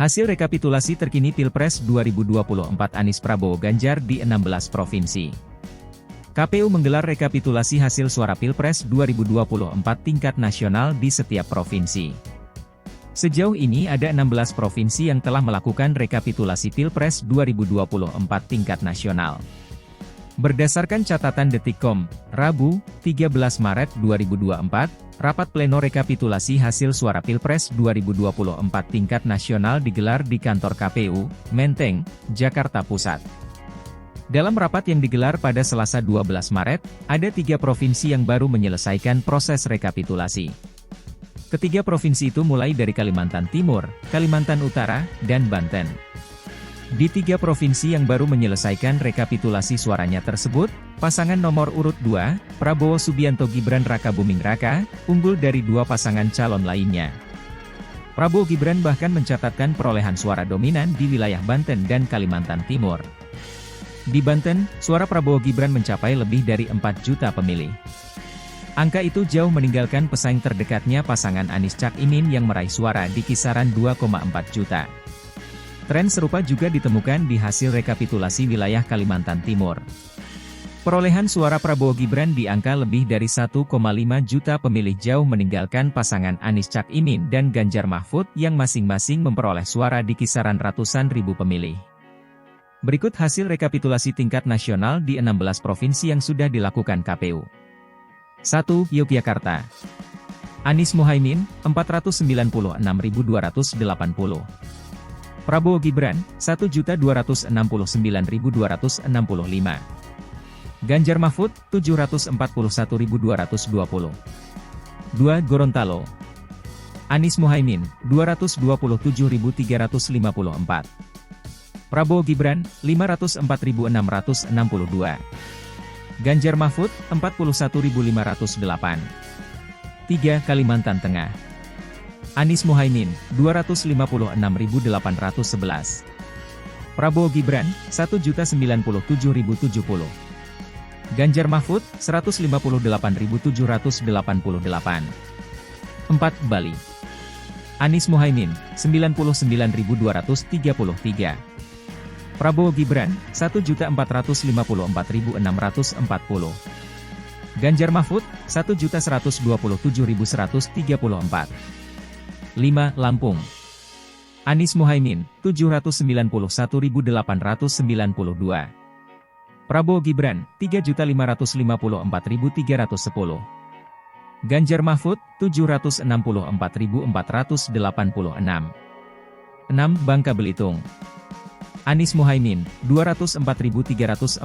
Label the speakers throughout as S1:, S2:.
S1: Hasil rekapitulasi terkini Pilpres 2024 Anies Prabowo Ganjar di 16 provinsi. KPU menggelar rekapitulasi hasil suara Pilpres 2024 tingkat nasional di setiap provinsi. Sejauh ini ada 16 provinsi yang telah melakukan rekapitulasi Pilpres 2024 tingkat nasional. Berdasarkan catatan Detikcom, Rabu, 13 Maret 2024, rapat pleno rekapitulasi hasil suara Pilpres 2024 tingkat nasional digelar di kantor KPU, Menteng, Jakarta Pusat. Dalam rapat yang digelar pada Selasa 12 Maret, ada 3 provinsi yang baru menyelesaikan proses rekapitulasi. Ketiga provinsi itu mulai dari Kalimantan Timur, Kalimantan Utara, dan Banten. Di 3 provinsi yang baru menyelesaikan rekapitulasi suaranya tersebut, pasangan nomor urut 2, Prabowo Subianto Gibran Raka Buming Raka, unggul dari 2 pasangan calon lainnya. Prabowo Gibran bahkan mencatatkan perolehan suara dominan di wilayah Banten dan Kalimantan Timur. Di Banten, suara Prabowo Gibran mencapai lebih dari 4 juta pemilih. Angka itu jauh meninggalkan pesaing terdekatnya pasangan Anies Cak Imin yang meraih suara di kisaran 2,4 juta. Tren serupa juga ditemukan di hasil rekapitulasi wilayah Kalimantan Timur. Perolehan suara Prabowo Gibran di angka lebih dari 1,5 juta pemilih jauh meninggalkan pasangan Anies Cak Imin dan Ganjar Mahfud yang masing-masing memperoleh suara di kisaran ratusan ribu pemilih. Berikut hasil rekapitulasi tingkat nasional di 16 provinsi yang sudah dilakukan KPU. 1. Yogyakarta. Anies Muhaimin, 496.280. Prabowo Gibran, 1.269.265. Ganjar Mahfud, 741.220. 2. Gorontalo. Anies Muhaimin, 227.354. Prabowo Gibran, 504.662. Ganjar Mahfud, 41.508. 3. Kalimantan Tengah. Anies Muhaimin, 256.811. Prabowo Gibran, 1.097.070. Ganjar Mahfud, 158.788. 4. Bali. Anies Muhaimin, 99.233. Prabowo Gibran, 1.454.640. Ganjar Mahfud, 1.127.134. 5. Lampung. Anies Muhaimin, 791.892. Prabowo Gibran, 3.554.310. Ganjar Mahfud, 764.486. 6. Bangka Belitung. Anies Muhaimin, 204.348.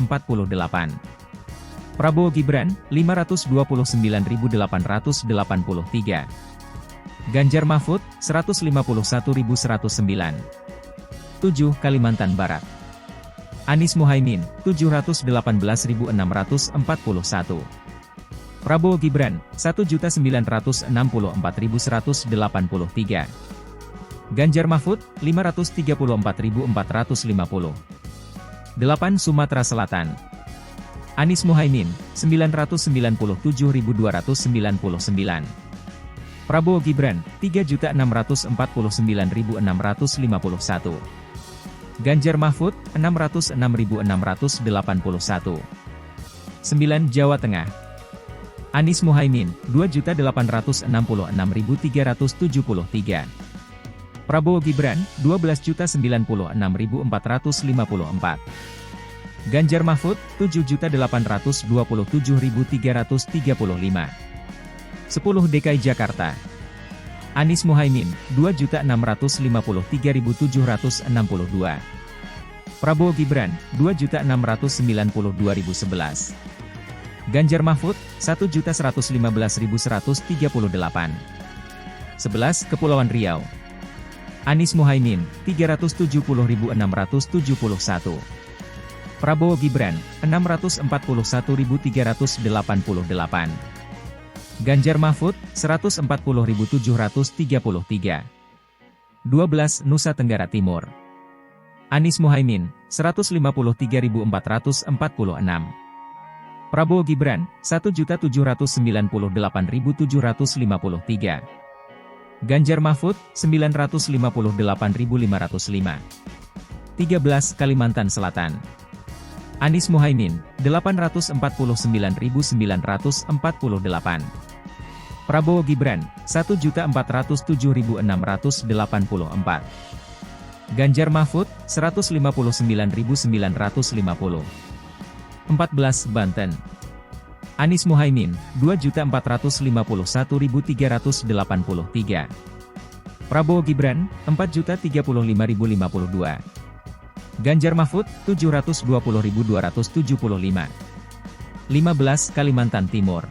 S1: Prabowo Gibran, 529.883. Ganjar Mahfud, 151.109. 7. Kalimantan Barat. Anies Muhaimin, 718.641. Prabowo Gibran, 1.964.183. Ganjar Mahfud, 534.450. 8. Sumatera Selatan. Anies Muhaimin, 997.299. Prabowo Gibran, 3.649.651. Ganjar Mahfud, 606.681. 9. Jawa Tengah. Anies Muhaimin, 2.866.373. Prabowo Gibran, 12.096.454. Ganjar Mahfud, 7.827.335. 10. DKI Jakarta. Anies Muhaimin, 2.653.762. Prabowo Gibran, 2.692.011. Ganjar Mahfud, 1.115.138. 11. Kepulauan Riau. Anies Muhaimin, 370.671. Prabowo Gibran, 641.388. Ganjar Mahfud, 140.733. 12. Nusa Tenggara Timur. Anies Muhaimin, 153.446. Prabowo Gibran, 1.798.753. Ganjar Mahfud, 958.505. 13 Kalimantan Selatan. Anies Muhaimin, 849.948. Prabowo Gibran, 1.407.684. Ganjar Mahfud, 159.950. 14 Banten. Anies Muhaimin, 2.451.383. Prabowo Gibran, 4.035.052. Ganjar Mahfud, 720.275. 15 Kalimantan Timur.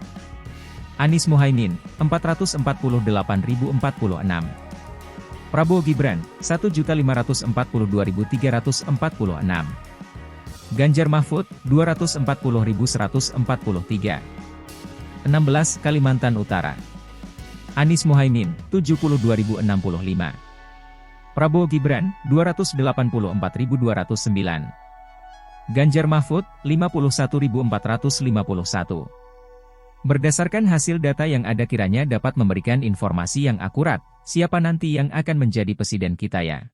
S1: Anies Muhaimin, 448.046. Prabowo Gibran, 1.542.346. Ganjar Mahfud, 240.143. 16 Kalimantan Utara. Anies Muhaimin, 72.065. Prabowo Gibran, 284.209. Ganjar Mahfud, 51.451. Berdasarkan hasil data yang ada kiranya dapat memberikan informasi yang akurat, siapa nanti yang akan menjadi presiden kita ya.